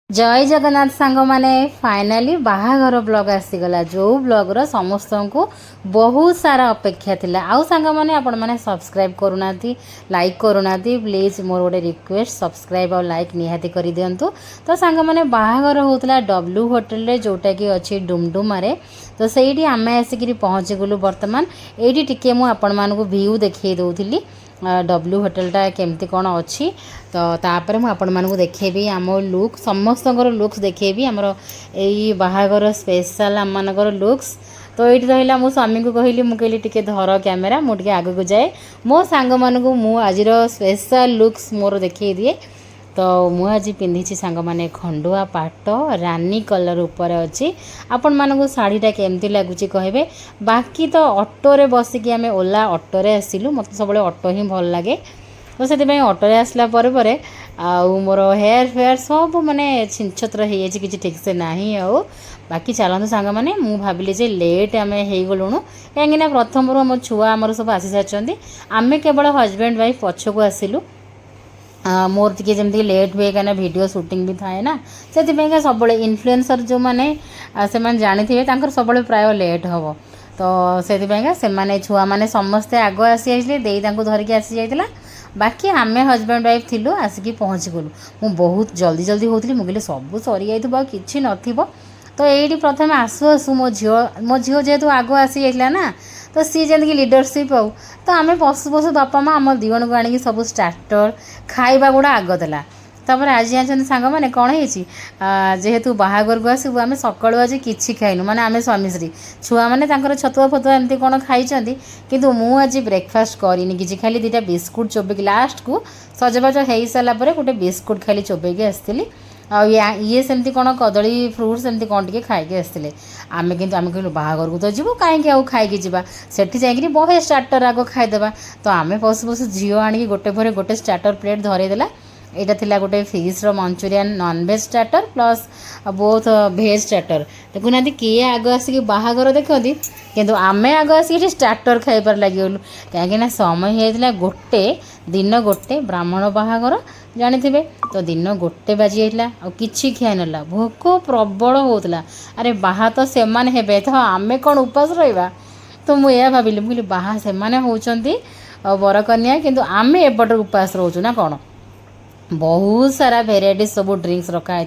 जय जगन्नाथ सांग माने फाइनाली बाहाघर ब्लॉग आसीगला जो ब्लॉगर समस्त को बहुत सारा अपेक्षा थिला आउ सांग माने आपण माने सब्सक्राइब करूना लाइक करूना प्लीज मोर गोटे रिक्वेस्ट सब्सक्राइब और लाइक निहाती कर दिंतु। तो सांग माने बाहाघर होतला डब्ल्यू होटल रे जोटा कि अच्छी डुमडुमा रे। तो सही आम आसिक पहुँची गलु बर्तमान ये टिके मुझे आपण मानक व्यू देखी दौली डब्ल्यू होटेलटा केमती कौन अच्छी। तो तापर मुझे आपण मानक देखेबी आम लुक समस्त लुक्स देखेबी आमर यही बाहागर स्पेशल आम मानकर लुक्स। तो ये रहा मो स्वामी को कहली मुझे टे धर कैमेरा मुझे आग को जाए मो सांग मानक मु आज स्पेशल लुक्स मोर देखे दिए। तो मुझे आज पिंधि सांग माने खंडुआ पाट रानी कलर उपर अच्छी आपण मानक शाढ़ीटा केमती लगुच कहे। बाकी तो ऑटो रे बसिकी आम ओला ऑटो रे आसिलु मत सब ऑटो ही भल लगे। तो से ऑटो रे आसला पर मोर हेयर फेयर सब माने छिनछत्र हो कि ठीक से नाही आउ बाकी चलते सांग मैंने मुझे भाविली जे लेट आम हो कहीं प्रथम आम छुआ आमर सब आसी सारी आम केवल हजबैंड वाइफ पछक आसिलु मोर टी जमी लेट हुए कहीं वीडियो शूटिंग भी थाए ना से सब इन्फ्लुएंसर जो मैंने से जानी थे सब प्राय लेट हम। तो से छुआ मैंने समस्ते आग आसी जाइए दे धरिकी आसी जाइला बाकी आम हजबैंड वाइफ थिलु आसिकी पहुँची गलु मु बहुत जल्दी जल्दी होती मुझे सब सरी जाइए कि न। तो ये प्रथम आसु आसु मो झील जेहेतु आग आसी जाइला ना तो सी जमी लीडरशिप आउ तो आम पशु पशु बापा माँ आम दी जन को आणिकी सब स्टार्टर खाଇବା गुड़ा आग देला। तापर आज जानते सांग मैंने कौन है जेहेतु बाहागर को आसबू आम सकालू आज कि खाइनु माने आम स्वामी स्त्री छुआ मैंने छतुआ फतुआ एमती कौन खाई किंतु मु आज ब्रेकफास्ट करनी कि खाली दुटा बिस्कुट चोबेक लास्ट को सजबाज हो सारापर गोटे बिस्कुट खाली चोबेक आसती ये सेमती कौन कदली फ्रुट्स एमती कौन टे खाई आसते आम कि आम कहलु बाहागर को तो जीव कहीं आउ खाई जा सेठी जाकि बहे स्टार्टर आग खाईदेवा। तो आम पशु पशु झील आणिकी गोटे पर गोटे स्टार्टर प्लेट धरईदेला यहाँ थिला गोटे fish manchurian nonveg starter plus both veg starter देखुना किए आग आसिक बाहागर देखती किंतु आम आग आसिक स्टार्टर खाइबार लगिगलु कहीं समय होता गोटे दिन गोटे ब्राह्मण बाहागर जानी थे। तो दिन गोटे बाजी जाइला कि खिया ना भोक प्रबल होता अरे बाहा तो से हे तो आम कौन उपास रहा। तो मुझे भाविली मुझे बाहा से होती बरकन्या किंतु आम एपटे उपास रोचु ना कौन। बहुत सारा भेराइटी सब ड्रिंक्स रखाई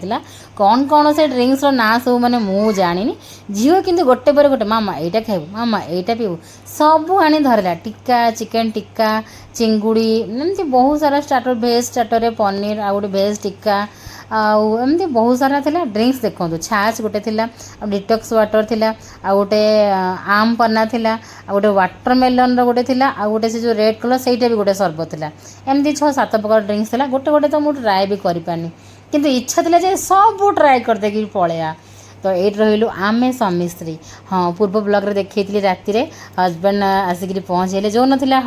कौन कौन से ड्रिंक्स ना सब मैंने मु जानी झील कि गोटे पर गोटे मामा यहाँ खाइबू मामा यहाँ पीबू सब आनी धरला टिक्का चिकेन टिक्का चिंगुड़ी एमती बहुत सारा स्टार्टर भेज स्टार्टर पनीर आ गोटे भेज टिक्का आमती बहुत सारा थिला ड्रिंक्स देखो छाछ गोटे थिला डिटॉक्स वाटर थिला आ गोटे आम पन्ना थिला आ गोटे वाटरमेलन गोटे थिला आ गोटे से जो रेड कलर सहीटा भी गोटे सरबत थिला एमती 6-7 प्रकार ड्रिंक्स थिला गोटे गोटे तो मुझे ट्राए भी करें किंतु इच्छा थिला जे सब ट्राए करदे कि पलैया। तो ये रही आम स्वामी स्त्री हाँ पूर्व ब्लॉग रे देखी राति रे हजबैंड आसिक पहुँचे जो ना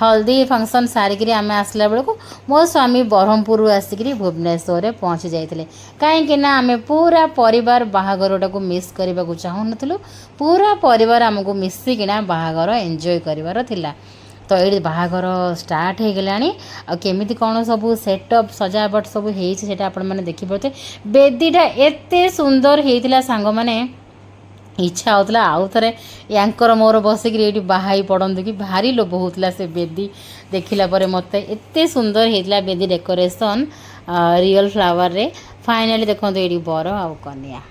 हल्दी फंक्शन सारिकी आम आसला बेलू मो स्वामी ब्रह्मपुर आसिक भुवनेश्वर पहुँची जाते कहीं आम पूरा परिवार बाहाघरटा को मिस करने को चाहूँ नु पूरा परिवार आमको मिसिकिना बाहाघर एंजॉय करार थिला। तो ये बाहाघर स्टार्ट हो गलानी केमिति कौन सब सेटअप सजावट सब होता आपण मैंने देखिपे बेदीटा एते सुंदर होता सांग मैंने इच्छा होता आउ थे यांकर मोर बसिक ये बाहाई पड़ू कि भारी लोभ होता से बेदी देखला मत एत सुंदर होता बेदी डेकोरेशन रियल फ्लावर रे फाइनाली देखो ये बर आउ कन्या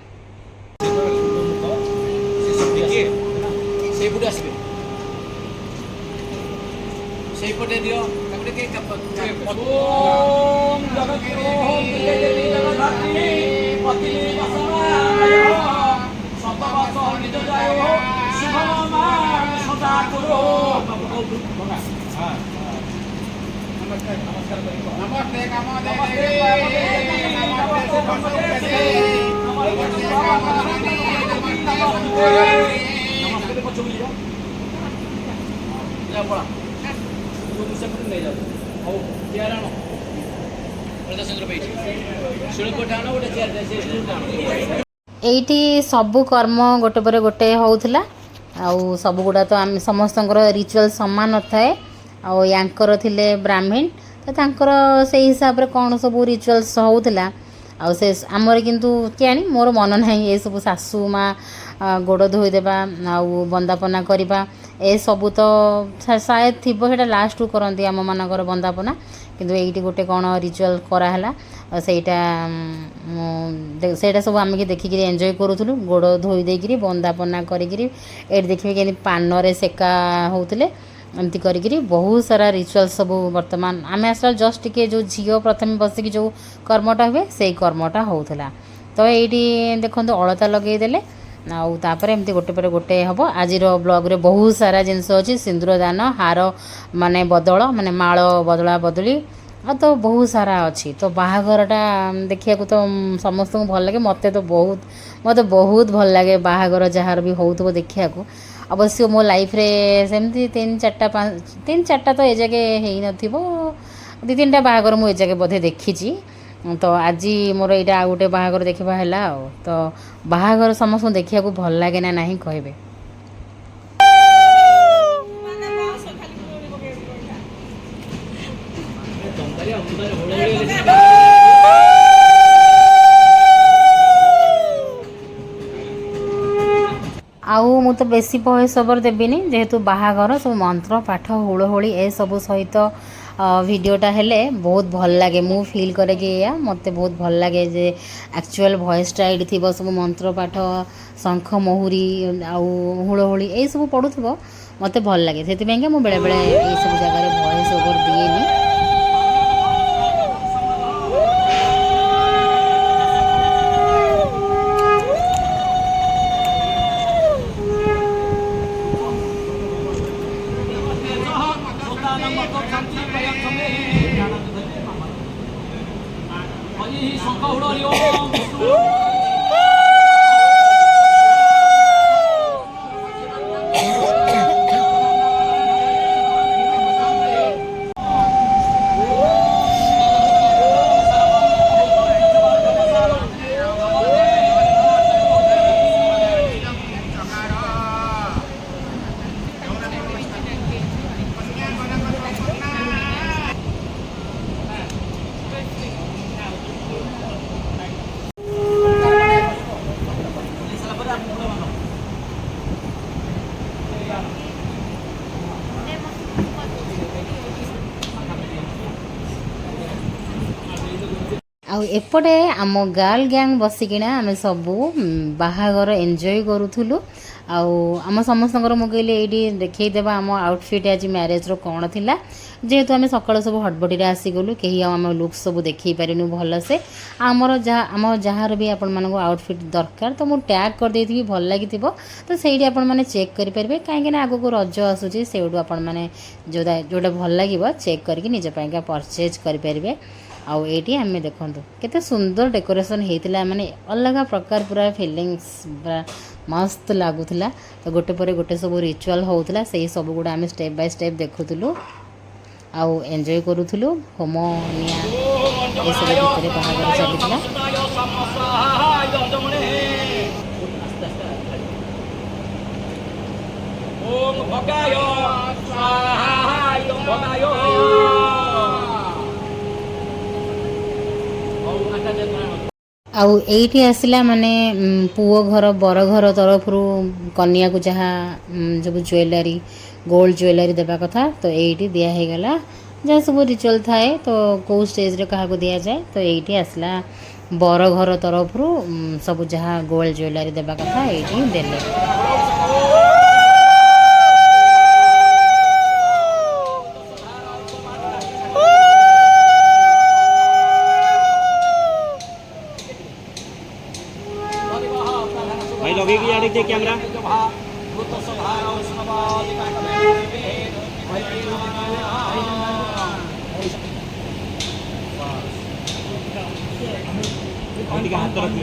एठी सबू कर्म गोटे पर गोटे होउथला आउ सब गुड़ा तो आम समस्त रिचुअल सामान न थाए आंकर थिले ब्राह्मण तो तांकर से हिसाब रे कौन सब रिचुअल्स होउथला ଆଉ ସେ ଆମର କିନ୍ତୁ କିଆଣି ମୋର ମନ ନାହିଁ ଏସବୁ ଶାଶୁ ମା ଗୋଡ଼ ଧୋଇଦେବା ଆଉ ବନ୍ଦାପନା କରିବା ଏସବୁ ତ ସାୟଦ ଥିବ, ସେଇଟା ଲାଷ୍ଟକୁ କରନ୍ତି ଆମମାନଙ୍କର ବନ୍ଦାପନା। କିନ୍ତୁ ଏଇଠି ଗୋଟେ କ'ଣ ରିଚୁଆଲ୍ କରାହେଲା, ସେଇଟା ସେଇଟା ସବୁ ଆମେ ଦେଖିକିରି ଏନ୍ଜୟ କରୁଥିଲୁ। ଗୋଡ଼ ଧୋଇ ଦେଇକିରି ବନ୍ଦାପନା କରିକିରି ଏଇଠି ଦେଖିବେ କେମିତି ପାନରେ ସେକା ହେଉଥିଲେ। ଏମିତି କରିକିରି ବହୁତ ସାରା ରିଚୁଆଲ୍ ସବୁ ବର୍ତ୍ତମାନ ଆମେ ଆସିଲା ଜଷ୍ଟ ଟିକେ ଯେଉଁ ଝିଅ ପ୍ରଥମେ ବସିକି ଯେଉଁ କର୍ମଟା ହୁଏ ସେଇ କର୍ମଟା ହେଉଥିଲା। ତ ଏଇଠି ଦେଖନ୍ତୁ ଅଳତା ଲଗାଇଦେଲେ ଆଉ ତାପରେ ଏମିତି ଗୋଟେ ପରେ ଗୋଟେ ହେବ। ଆଜିର ବ୍ଲଗ୍ରେ ବହୁତ ସାରା ଜିନିଷ ଅଛି, ସିନ୍ଦୁର ଦାନ, ହାର ମାନେ ବଦଳ, ମାନେ ମାଳ ବଦଳା ବଦଳି, ଆଉ ତ ବହୁତ ସାରା ଅଛି। ତ ବାହାଘରଟା ଦେଖିବାକୁ ତ ସମସ୍ତଙ୍କୁ ଭଲ ଲାଗେ, ମୋତେ ବହୁତ ଭଲ ଲାଗେ ବାହାଘର ଯାହାର ବି ହେଉଥିବ ଦେଖିବାକୁ। ଅବଶ୍ୟ ମୋ ଲାଇଫ୍ରେ ସେମିତି 3-4ଟା ତ ଏଯାକେ ହେଇନଥିବ, 2-3ଟା ବାହାଘର ମୁଁ ଏଯାକେ ବୋଧେ ଦେଖିଛି। ତ ଆଜି ମୋର ଏଇଟା ଆଉ ଗୋଟେ ବାହାଘର ଦେଖିବା ହେଲା। ଆଉ ତ ବାହାଘର ସମସ୍ତଙ୍କୁ ଦେଖିବାକୁ ଭଲ ଲାଗେ ନା ନାହିଁ କହିବେ। ଆଉ ମୁଁ ତ ବେଶୀ ଭଏସ୍ ଓଭର୍ ଦେବିନି, ଯେହେତୁ ବାହାଘର ସବୁ ମନ୍ତ୍ର ପାଠ ହୁଳହୁଳି ଏସବୁ ସହିତ ଭିଡ଼ିଓଟା ହେଲେ ବହୁତ ଭଲ ଲାଗେ। ମୁଁ ଫିଲ୍ କରେ କି ଏଇଆ ମୋତେ ବହୁତ ଭଲ ଲାଗେ ଯେ ଆକ୍ଚୁଆଲ୍ ଭଏସ୍ଟା ଏଇଠି ଥିବ, ସବୁ ମନ୍ତ୍ର ପାଠ, ଶଙ୍ଖ ମହୁରୀ ଆଉ ହୁଳହୁଳି ଏଇସବୁ ପଡ଼ୁଥିବ, ମୋତେ ଭଲ ଲାଗେ। ସେଥିପାଇଁକା ମୁଁ ବେଳେବେଳେ ଏଇସବୁ ଜାଗାରେ ଭଏସ୍ ଓଭର୍ ଦିଏନି। ଆଉ ଏପଟେ ଆମ ଗାର୍ଲ ଗ୍ୟାଙ୍ଗ ବସିକିନା ଆମେ ସବୁ ବାହାଘର ଏନ୍ଜୟ କରୁଥିଲୁ। ଆଉ ଆମ ସମସ୍ତଙ୍କର ମୁଁ କହିଲି ଏଇଠି ଦେଖେଇଦେବା ଆମ ଆଉଟଫିଟ୍ ଆଜି ମ୍ୟାରେଜ୍ର କ'ଣ ଥିଲା। ଯେହେତୁ ଆମେ ସକାଳୁ ସବୁ ହଟବଡ଼ିରେ ଆସିଗଲୁ, କେହି ଆଉ ଆମ ଲୁକ୍ ସବୁ ଦେଖେଇ ପାରିନୁ ଭଲସେ। ଆମର ଯାହାର ବି ଆପଣମାନଙ୍କୁ ଆଉଟଫିଟ୍ ଦରକାର ତ ମୁଁ ଟ୍ୟାଗ୍ କରିଦେଇଥିବି, ଭଲ ଲାଗିଥିବ ତ ସେଇଠି ଆପଣମାନେ ଚେକ୍ କରିପାରିବେ। କାହିଁକିନା ଆଗକୁ ରଜ ଆସୁଛି, ସେଇଠୁ ଆପଣମାନେ ଯେଉଁଟା ଭଲ ଲାଗିବ ଚେକ୍ କରିକି ନିଜ ପାଇଁକା ପରଚେଜ୍ କରିପାରିବେ। ଆଉ ଏଇଠି ଆମେ ଦେଖନ୍ତୁ କେତେ ସୁନ୍ଦର ଡେକୋରେସନ୍ ହେଇଥିଲା, ମାନେ ଅଲଗା ପ୍ରକାର ପୁରା ଫିଲିଙ୍ଗସ୍ ପୁରା ମସ୍ତ ଲାଗୁଥିଲା। ତ ଗୋଟେ ପରେ ଗୋଟେ ସବୁ ରିଚୁଆଲ୍ ହେଉଥିଲା, ସେଇ ସବୁଗୁଡ଼ା ଆମେ ଷ୍ଟେପ୍ ବାଇ ଷ୍ଟେପ୍ ଦେଖୁଥିଲୁ ଆଉ ଏନ୍ଜୟ କରୁଥିଲୁ। ହୋମ ନିଆଁ ଏସବୁ ଭିତରେ ବାହାଘର ଚାଲିଥିଲା। ଆଉ ଏଇଠି ଆସିଲା ମାନେ ପୁଅ ଘର ବର ଘର ତରଫରୁ କନ୍ୟାକୁ ଯାହା ସବୁ ଜୁଏଲାରୀ, ଗୋଲ୍ଡ ଜୁଏଲାରୀ ଦେବା କଥା ତ ଏଇଠି ଦିଆ ହେଇଗଲା। ଯାହା ସବୁ ରିଚୁଆଲ୍ ଥାଏ ତ କେଉଁ ଷ୍ଟେଜ୍ରେ କାହାକୁ ଦିଆଯାଏ, ତ ଏଇଠି ଆସିଲା ବର ଘର ତରଫରୁ ସବୁ ଯାହା ଗୋଲ୍ଡ ଜୁଏଲାରୀ ଦେବା କଥା ଏଇଠି ଦେଲେ। भाई लगे कि यार देखिए कैमरा हाथ तरफ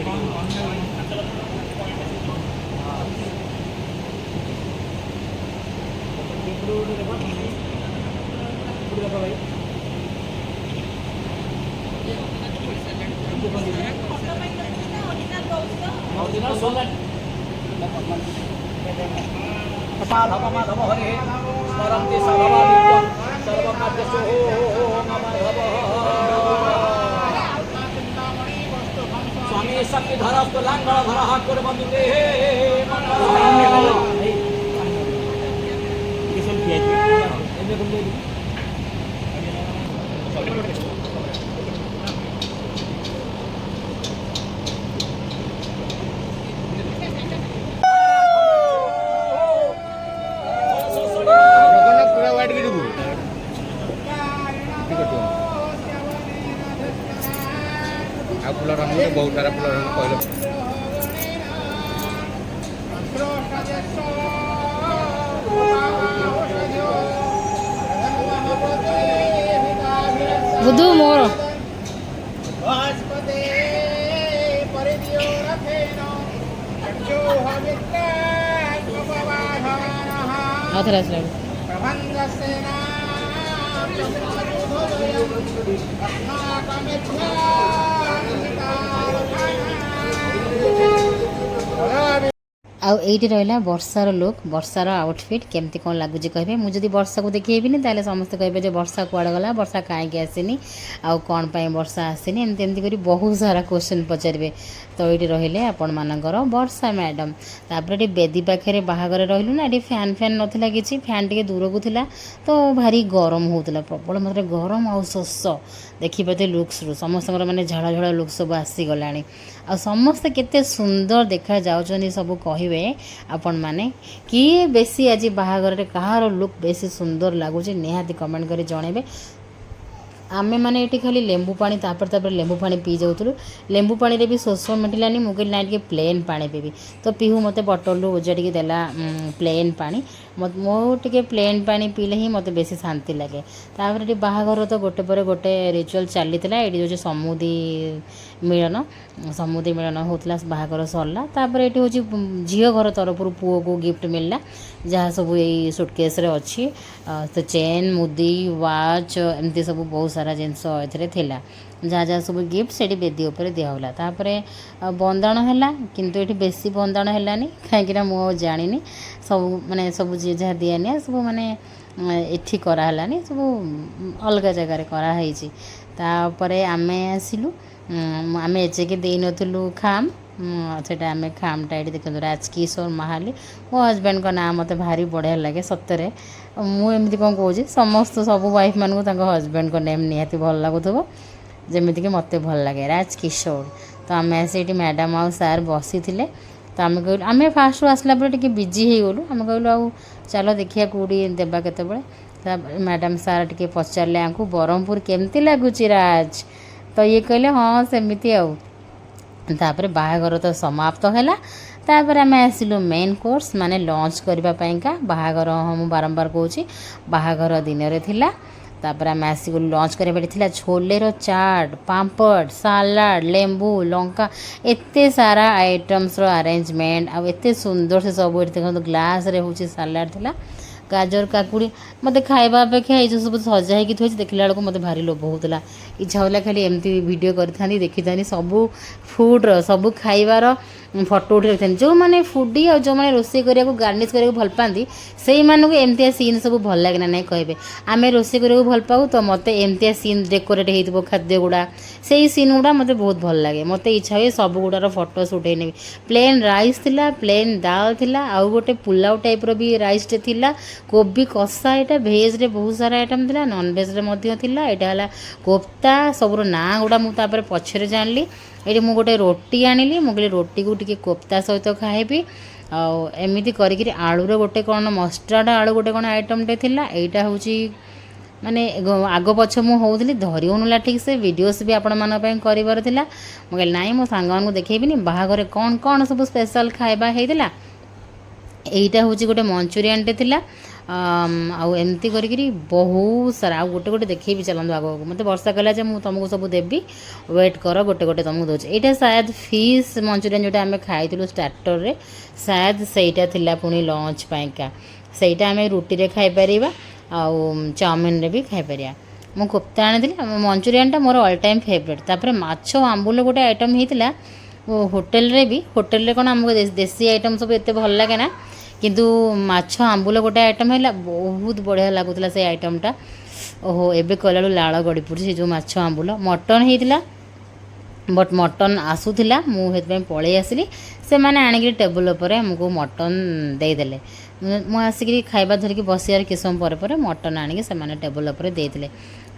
शक्ति धरस्तु लांगल धरः कुर्वन्ते ये सब किया पूरा वाइट वीडियो आ फुल रंग बहुत सारा फुल रंग कहले बुद्धू मोर आथरा स्लाइड आउ एइटी रहिला वर्षार लुक वर्षार आउटफिट केमती कौन लगुच कहे मुझे वर्षा को देखेबिनी ताले समस्त कहे जे वर्षा कुआड़े गला वर्षा कहीं आसनी आउ कौन पाई वर्षा आसनी एमती एमती करी बहुत सारा क्वेश्चन पचारे तो ये रहिले आपण मानकर वर्षा मैडम तापर ये बेदी पाखे बाहागर रहिलु ना ये फैन फैन नाला कि फैन टे दूर को थिला तो भारी गरम होता प्रबल मात्रा गरम आउ शोष देखिए लुक्स रु समस्त माने झाड़ झाड़ लुक सब आसीगला आ समस्ते केते सुंदर देखा जाउछनी सब कहिबे आपण माने किए बेसी आज बाहागर रे कहार लुक बेसी सुंदर लागुचे निहाती कमेंट करी जणेबे आमे मैंने ये खाली लेंबू पानी तापर लेंबू पानी पी जाऊँ लेंबू पानी रे भी शोष मिटिलानी मुझे ना टे प्लेन पानी पीबी तो पीहू मत बटल उजाड़ी देला प्लेन पानी मोटे प्लेन पानी पीले ही मत बेसी शांति लगे तापर बाहागर तो गोटे पर गोटे रिचुअल चली ये जो समुदी मिलन होता बाहागर सरला तापर ये हूँ झील घर तरफ पुओ को गिफ्ट मिलला जहाँ सब यही सुटकेस अच्छी तो चेन मुदी वाच एमती सब बहुत सारा जिनस थिला जहाँ जहाँ सब गिफ्ट से बेदी उपर दिहला तापर बंदाण है किंतु ये बेसी बंदाण है कहीं मुझे जानी सब माने सब जी जहाँ दिया सब माने एठी करालानी सब अलग जगार कराई तापर आमे आसिलु आमे एचेके दे नथुलु खाम सेटा आमे खामटा ये देखो राजकिशोर महाली मो हजबैंड का नाम मत भारी बढ़िया लगे सतरे मुझे कौन कौच समस्त सब वाइफ मान हजबैंड को नेम निहाती भल लगुव जमीक मत भल लगे राजकिशोर तो आम आसी मैडम आउ सार बसी थे तो आम कहलु आम फास्ट आसला टे बिजी हो गलु आम कहलु आ चलो देखिए कौटी देवा केत मैडम सार टे पचारे आपको ब्रह्मपुर केमती लगुच राज तो ये कहले हाँ सेमती आपर बाहागर तो समाप्त है तापर आम आसिलु मेन कोर्स माने लंच करने बाहागर हम बारंबार कहूँ बाहागर दिन में थिला तापर आम आसिक लंच कर छोलेर चाट पापड़ सालाड लेंबू लंका एते सारा आइटम्स रो अरेंजमेंट आ एते सुंदर से सब देखो ग्लास रे होची सालाड थिला गाजर काकुड़ी मत खाइबा अपेक्षा ये सब सजा ही थी देखला बेलू मत भारी लोभ होता इच्छा होला खाली एमती वीडियो करी देखी था सब फुड्र सब खाइबार फटो उठे रखी जो मैंने फुडी और जो मैंने रोसे करा गार्निश करा भल पाती से मानक एमतिया सीन सब भल लगे ना नहीं कहे आम रोसे करा भल पाऊ तो मत एमतिया सीन डेकोरेट हो खाद्य गुड़ा से सीन गुड़ा मत बहुत भल लगे मत इच्छा हुए सब गुड़ार फटोस उठे नेबी प्लेन राइस थिला प्लेन दाल थिला आउ गोटे पुलाव टाइप्र भी राइस टे थिला कोबी कषा यहाँ भेज रे बहुत सारा आइटम थिला नॉन भेज रे मध्य थिला एटा हला कोफ्ता सबुर ना गुड़ा मुझे पछरे जानली ये मुझे गोटे रोटी आनिली मुझे रोटी को टिके कोफ्ता सहित खाइबी आमती करी आलूर गोटे कौन मस्टर्ड आलू गोटे कौन आइटमटे थिला एटा हूँ माने आग पछ मुझे धरी होनुला ठीक से वीडियोस भी आपण मन करार मुझे नाई मो सांग देखेबी बाहागर कौन कौन सब स्पेशल खाइबा होता यहीटा हूँ गोटे मंचुरियनटे थिला आउ एमती करी बहुत सारा आउ गोटे गोटे देखे भी चलते आगे मत वर्षा कहला मुझे तुमको सब देवी वेट कर गोटे गोटे तुमको दूसरी यहाँ शायद फिश मंचुरियन जोटा आम खाई स्टार्टर रे शायद सहीटा थिला पुणी लंच पाइका सहीटा आम रुटी रे खाई परिबा आउ चाउमिन रे भी खाई परिया मु कोफ्ता आनी Manchurian more all time favourite तापर माछ आंबुल गोटे आइटम होता होटेल रे भी होटेल रे कौन आमको देसी आइटम सब एत भल लगे ना किंतु माछ आंबुल गोटे आइटम है बहुत बढ़िया लगुला से आइटमटा ओहो एबे कला लाल गड़ी पड़ी से जो माछ आंबुल मटन होता बट मटन आसूला मुझे पलि आसली से मैंने आणिक टेबुल उपर आमको मटन देदेले मु आसिक खाଇବା धरिकी बसियार कि समय पर मटन आणिक से टेबुल उपर देते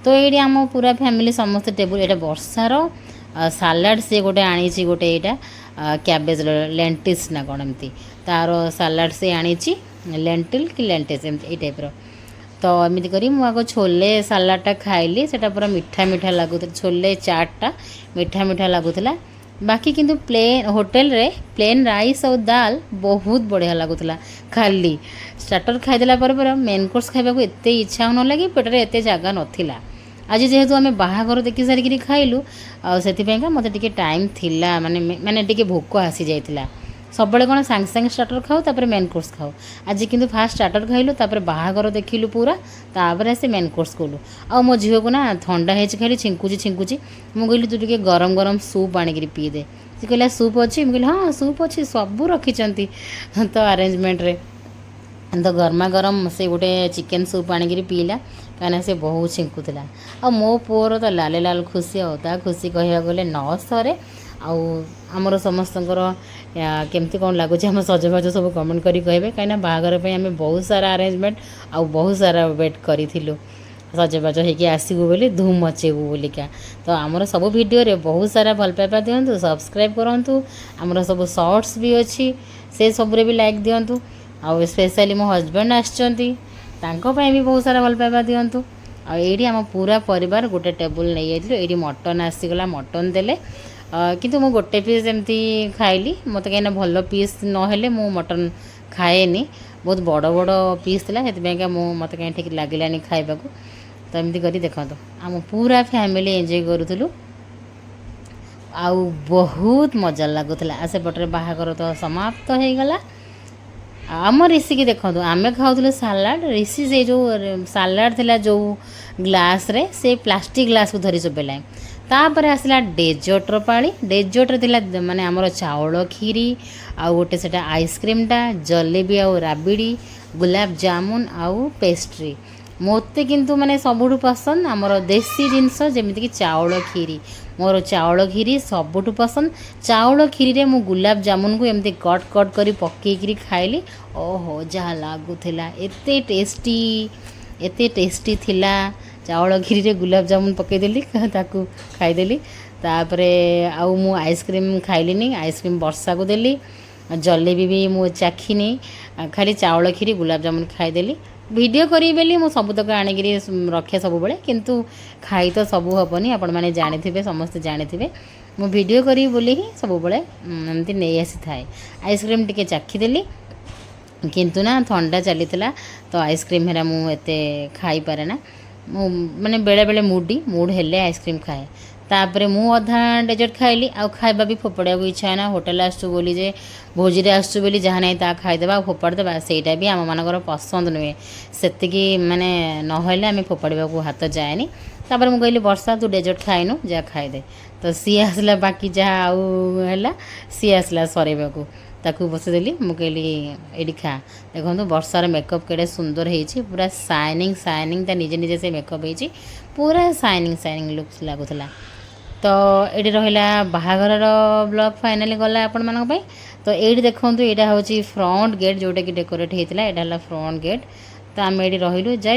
तो ये आम पूरा फैमिली समस्त टेबुल ये वर्षार सालाड सी गोटे आनी गोटे यहाँ कैबेज लेंटिल्स ना कौन एमती तार सालाड से आनी लेंटिल कि लेंटिल्स एमती टाइप्र तो एमती करी मुझे छोले सालाडटा खाइली सेटा पूरा मीठा मीठा लगुता छोले चाटटा मीठा मीठा लगुला बाकी किंतु प्लेन होटेल रे प्लेन राइस और दाल बहुत बढ़िया लगुला खाली स्टार्टर खाईदेला पर मेन कोर्स खाइबा को एते इच्छा न लगी पेटरे एते जगह नथिला आज जेहेतु आम बाहाघर देखी सारिक खाइलु आपाई मत टाइम थिला माने माने टिके भोक आसी जाइतिला सब कौन सांगे सांगे स्टार्टर खाऊ तापर मेन कोर्स खाऊ आज किंतु फास्ट स्टार्टर खाइलु तापर बाहाघर देखिलु पूरा तापर आसे मेन कोर्स कलु आ मो झील को ना ठंडा है खाली छिंकुची मुझे कहली तू टे गरम गरम सूप आणिक पी दे सी कहला सूप अच्छी मुझे हाँ सूप अच्छी सब रखी तो अरेंजमेंट रे तो गर्मा गरम से गोटे चिकेन सूप आणिक पीला कहीं से बहुत छिंकुला आ मो पुअर तो लाल लाल खुशी आ खुशी कह गले न सरे आमर समस्त केमती कौन लगुच आम सजबाज सब कमेंट करी कहे कहीं बाहागर आम बहुत सारा अरेंजमेंट आ बहुत सारा वेट करूँ सजबाज होगी आसबू बोली धूम मचेबू बोलिका तो आमर सब वीडियो रे बहुत सारा भल पाइबा दिंतु सब्सक्राइब करूँ आमर सब शॉर्ट्स भी अच्छी से सबरे भी लाइक दिंतु आउ स्पेशली मो हजबैंड आसचंती भी बहुत सारा भल पाइबा दिंतु आईटी आम पूरा परिवार गोटे टेबुल नहीं जाइलु ये मटन आसीगला मटन देले किंतु मु गोटे पीस एमती खाइली मत कहीं भल पीस नहेले मु मटन खाएनी बहुत बड़ बड़ पीस था से मत कहीं ठीक लगे खाइबा को तो एमती करी देखो आम पूरा फैमिली एंजॉय करूँ आउ बहुत मजा लगुला सेपटे बाहागर तो समाप्त हो गला आम ऋषि की देखो आम खाऊँ सालाड ऋषि से जो सालाड थिला जो ग्लास रे से प्लास्टिक ग्लास को धरी चुपेला तापर आसला डेजर्टर पाली डेजर्टर थिला माने आमर चाउल खीरी आउ गोटे सेटा आइसक्रीमटा जलेबी आउ राबिड़ी गुलाब जामुन आउ पेस्ट्री मोते किंतु माने सबुठु पसंद आमर देसी जिनस जेमिति कि चाउल खीरी मोर चाउल खीरी सबुठु पसंद चाउल खीरी रे मु गुलाब जामुन को एमती कट कट करी पकेकरी खाइली ओहो जहाँ लागुला एते टेस्टी थिला चाउल खीरी रे गुलाब जामुन पकईदेली ताकू खाईदेली तापरे आउ मु आइसक्रीम खाइलिनी आइसक्रीम वर्षा को देली जलेबी भी मु चाखिनी खाली चाउल खीरी गुलाब जामुन खाईदेली वीडियो करी बेली मु सबुतक आणिक रखे सब बेले किंतु खाई तो सबू हेनी आपण मैंने जानी समस्ते जानी मु वीडियो करी बोली ही सब बेले एमती नहीं आसी थाए आइसक्रीम टिके चाखीदेली किंतु ना ठंडा चली तो आइसक्रीम हेरा मुझे खाई पारे ना मु माने बेले बेले मूड हेले आइसक्रीम खाए तापर मु अधा डेजर्ट खाइली आ खाइबा भी फोपड़ा को इच्छा है ना होटेल आसु बोली जे भोजी रे आसु बोली जहाँ नहीं ता खाईदेबा फोपाड़ देबा सेटा भी आम मानकर पसंद नुहे सेतिकी माने नहले आम फोपाड़ा को हाथ जाएनी तापर मु कहली वर्षा तू डेजर्ट खाइनु जा खाईदे तो सी आसला बाकी जहाँ आउ सी आसला सरेबा को ताकू बसदेली मु कहली एडी खा देखो वर्षार मेकअप केड़े सुंदर होती पूरा शाइनिंग शाइनिंग ता निजे निजे से मेकअप होती पूरा शाइनिंग शाइनिंग लुक्स लगुला तो ये रहा बाहागर ब्लॉग फाइनाली गला आपण मानक तो ये देखो यहाँ हूँ फ्रंट गेट जोटा कि डेकोरेट होता है यहाँ फ्रंट गेट तो आम ये रही जय